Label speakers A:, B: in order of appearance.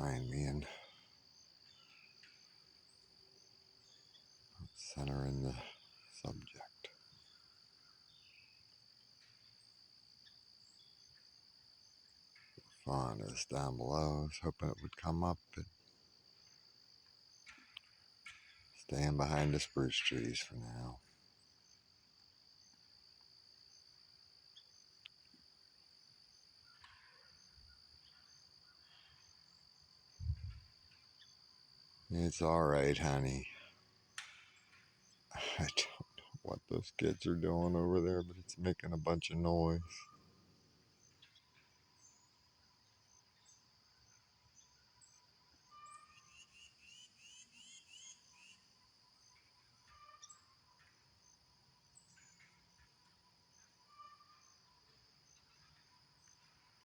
A: behind me and centering the subject. The fawn is down below. I was hoping it would come up, but staying behind the spruce trees for now. It's alright, honey. I don't know what those kids are doing over there, but it's making a bunch of noise.